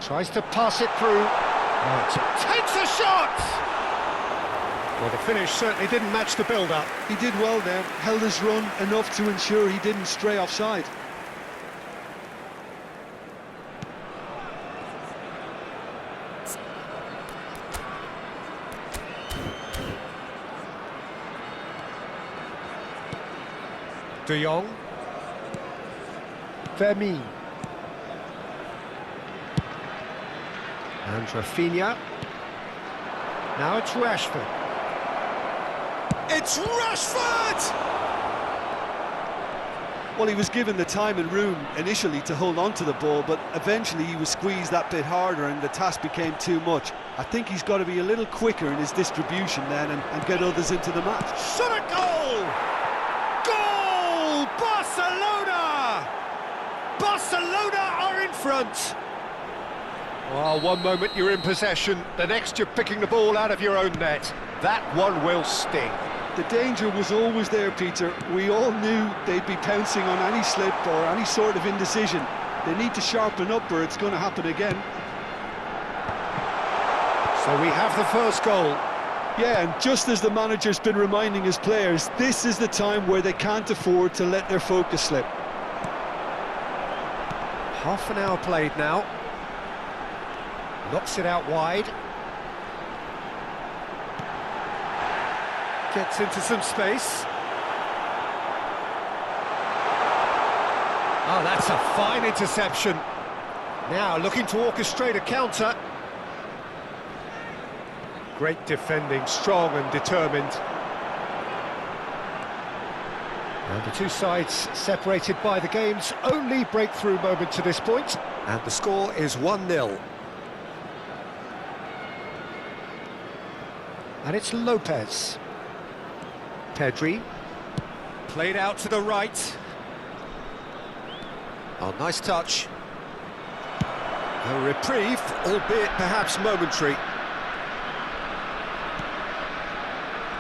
Tries to pass it through. Takes a shot! Well, the finish certainly didn't match the build-up. He did well there, held his run enough to ensure he didn't stray offside. De Jong. Vermeer. And Rafinha. Now it's Rashford. It's Rashford! Well, he was given the time and room initially to hold on to the ball, but eventually he was squeezed that bit harder and the task became too much. I think he's got to be a little quicker in his distribution then and get others into the match. Shot a goal! Goal! Barcelona! Barcelona are in front! Well, one moment you're in possession, the next you're picking the ball out of your own net. That one will sting. The danger was always there, Peter. We all knew they'd be pouncing on any slip or any sort of indecision. They need to sharpen up or it's going to happen again. So we have the first goal. Yeah, and just as the manager's been reminding his players, this is the time where they can't afford to let their focus slip. Half an hour played now. Knocks it out wide. Gets into some space. Oh, that's a fine interception. Now looking to orchestrate a counter. Great defending, strong and determined. And the two sides separated by the game's only breakthrough moment to this point. And the score is 1-0. And it's Lopez. Pedri. Played out to the right. Oh, nice touch. A reprieve, albeit perhaps momentary.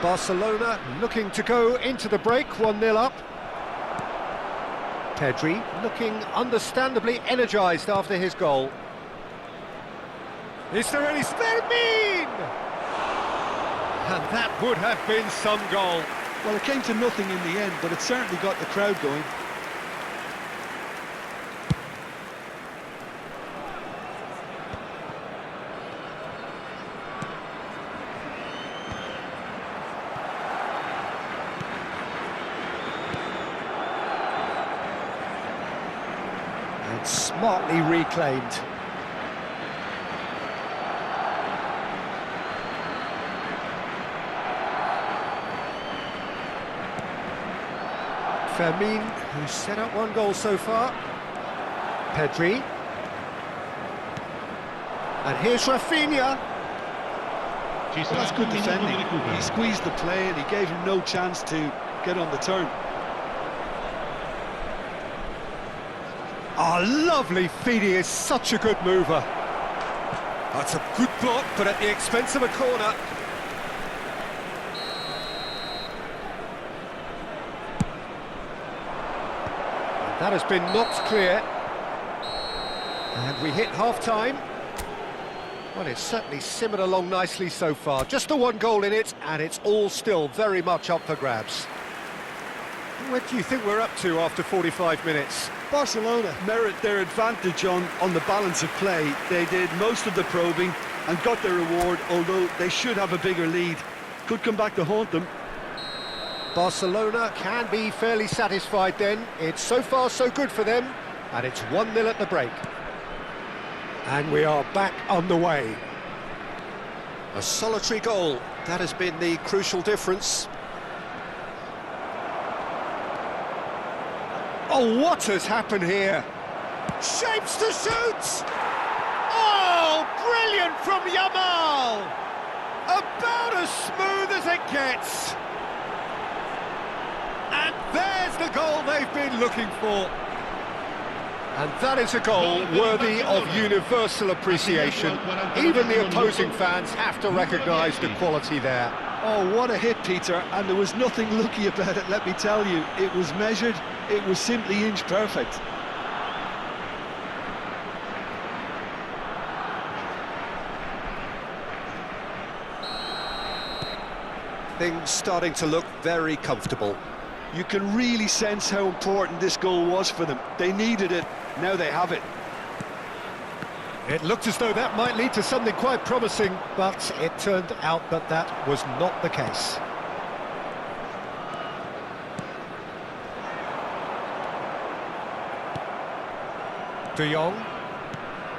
Barcelona looking to go into the break, 1-0 up. Pedri looking understandably energised after his goal. Is there any Vermeer? And that would have been some goal. Well, it came to nothing in the end, but it certainly got the crowd going. And smartly reclaimed. Fermin, who's set up one goal so far. Pedri. And here's Rafinha. Well, that's good defending. He squeezed the play and he gave him no chance to get on the turn. Oh, lovely feed. He is such a good mover. That's a good block, but at the expense of a corner. That has been knocked clear. And we hit half-time. Well, it's certainly simmered along nicely so far. Just the one goal in it, and it's all still very much up for grabs. Where do you think we're up to after 45 minutes? Barcelona merit their advantage on the balance of play. They did most of the probing and got their reward, although they should have a bigger lead. Could come back to haunt them. Barcelona can be fairly satisfied then. It's so far so good for them, and it's 1-0 at the break. And we are back on the way. A solitary goal, that has been the crucial difference. Oh, what has happened here? Shapes to shoot! Oh, brilliant from Yamal! About as smooth as it gets. And there's the goal they've been looking for. And that is a goal worthy of universal appreciation. Even the opposing fans have to recognise the quality there. Oh, what a hit, Peter, and there was nothing lucky about it, let me tell you. It was measured, it was simply inch perfect. Things starting to look very comfortable. You can really sense how important this goal was for them. They needed it, now they have it. It looked as though that might lead to something quite promising, but it turned out that that was not the case. De Jong.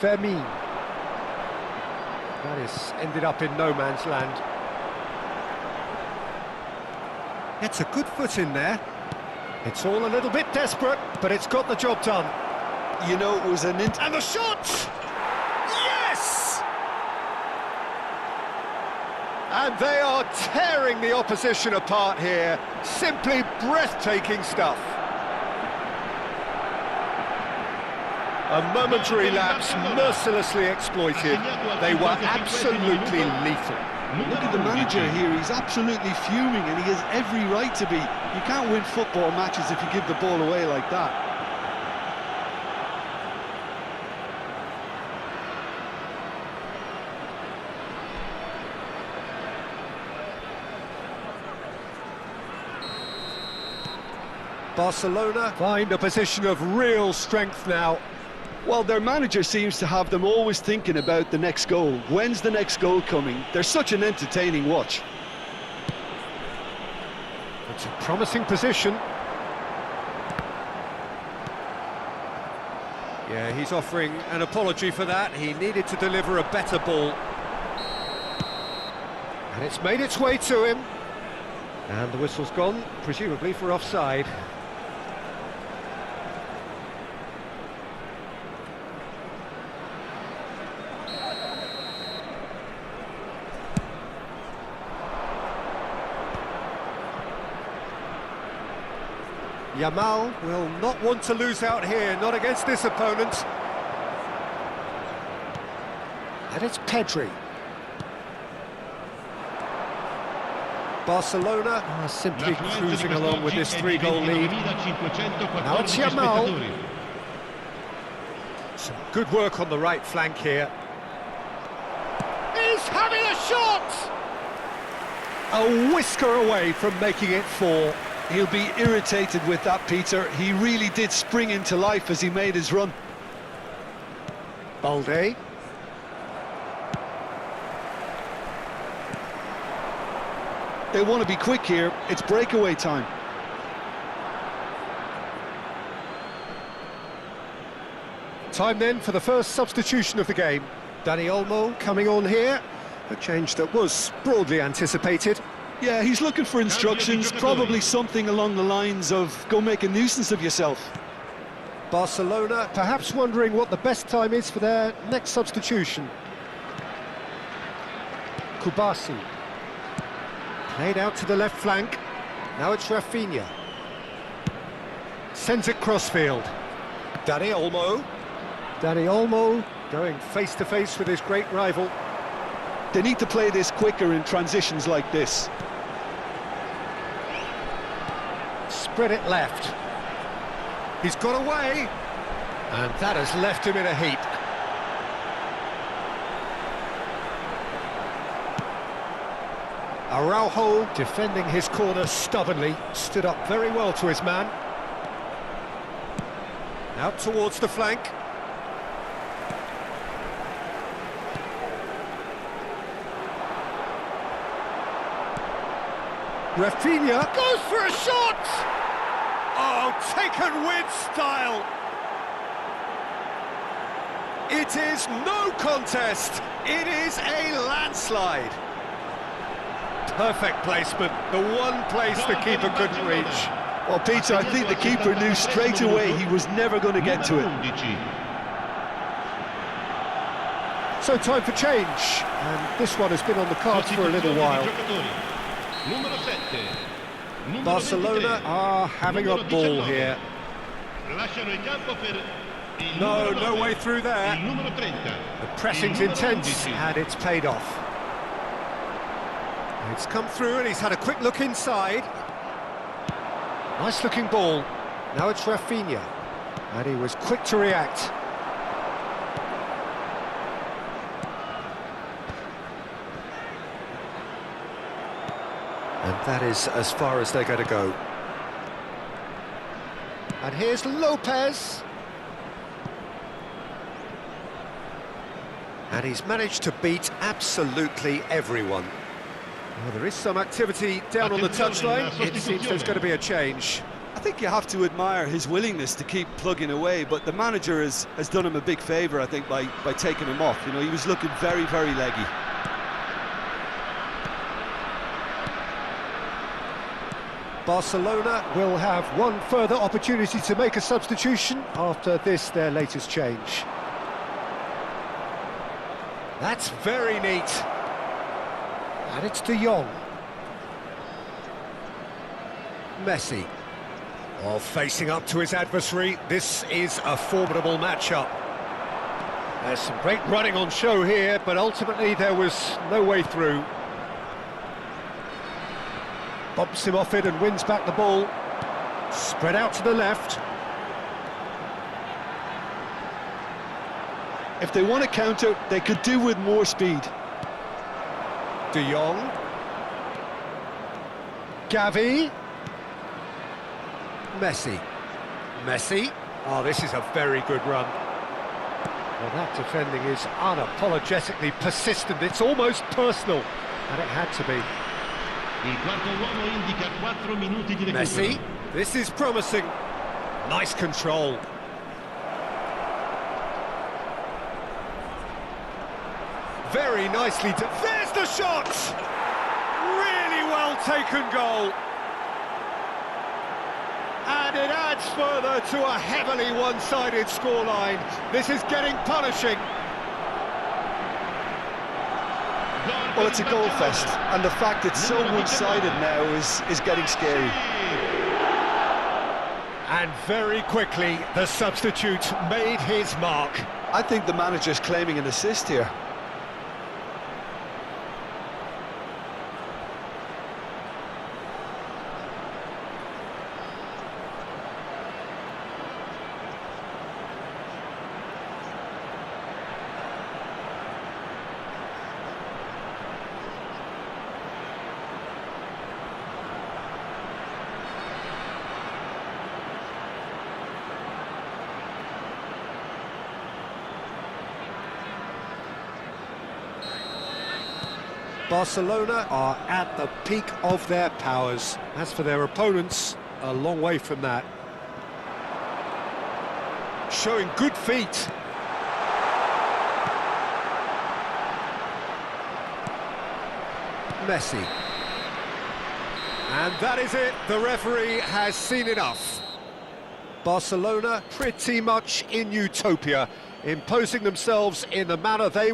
Vermeer. That is ended up in no man's land. It's a good foot in there. It's all a little bit desperate, but it's got the job done. You know, it was an... And the shot! Yes! And they are tearing the opposition apart here. Simply breathtaking stuff. A momentary lapse mercilessly exploited. They were absolutely lethal. Look at the manager here, he's absolutely fuming and he has every right to be. You can't win football matches if you give the ball away like that. Barcelona find a position of real strength now. Well, their manager seems to have them always thinking about the next goal. When's the next goal coming? They're such an entertaining watch. It's a promising position. Yeah, he's offering an apology for that. He needed to deliver a better ball. And it's made its way to him. And the whistle's gone, presumably for offside. Yamal will not want to lose out here, not against this opponent. And it's Pedri. Barcelona are simply cruising along with this 3-goal lead. Now it's Yamal. Some good work on the right flank here. He's having a shot! A whisker away from making it 4. He'll be irritated with that, Peter. He really did spring into life as he made his run. Balde. They want to be quick here. It's breakaway time. Time then for the first substitution of the game. Dani Olmo coming on here. A change that was broadly anticipated. Yeah, he's looking for instructions, probably something along the lines of go make a nuisance of yourself. Barcelona perhaps wondering what the best time is for their next substitution. Kubasi. Played out to the left flank. Now it's Rafinha. Sends it crossfield. Dani Olmo. Dani Olmo going face-to-face with his great rival. They need to play this quicker in transitions like this. Spread it left. He's got away. And that has left him in a heap. Araujo defending his corner stubbornly. Stood up very well to his man. Out towards the flank. Rafinha goes for a shot! Oh, taken with style! It is no contest, it is a landslide. Perfect placement, the one place the keeper couldn't reach. Well, Peter, I think the keeper knew straight away he was never going to get to it. So time for change, and this one has been on the cards for a little while. Barcelona are having a ball here. No way through there. The pressing's intense, and it's paid off. It's come through, and he's had a quick look inside. Nice looking ball. Now it's Rafinha, and he was quick to react. And that is as far as they're going to go. And here's Lopez. And he's managed to beat absolutely everyone. Well, there is some activity down on the touchline. It seems there's going to be a change. I think you have to admire his willingness to keep plugging away, but the manager has done him a big favour, I think, by taking him off. You know, he was looking very, very leggy. Barcelona will have one further opportunity to make a substitution after this, their latest change. That's very neat. And it's De Jong. Messi. While facing up to his adversary, this is a formidable matchup. There's some great running on show here, but ultimately there was no way through. Bumps him off it and wins back the ball. Spread out to the left. If they want to counter, they could do with more speed. De Jong. Gavi. Messi. Messi. Oh, this is a very good run. Well, that defending is unapologetically persistent. It's almost personal, and it had to be. Messi. This is promising. Nice control. Very nicely. There's the shot! Really well taken goal. And it adds further to a heavily one-sided scoreline. This is getting punishing. Well, it's a goal fest, and the fact it's so one-sided now is getting scary. And very quickly, the substitute made his mark. I think the manager's claiming an assist here. Barcelona are at the peak of their powers. As for their opponents, a long way from that. Showing good feet. Messi. And that is it. The referee has seen enough. Barcelona pretty much in utopia, imposing themselves in the manner they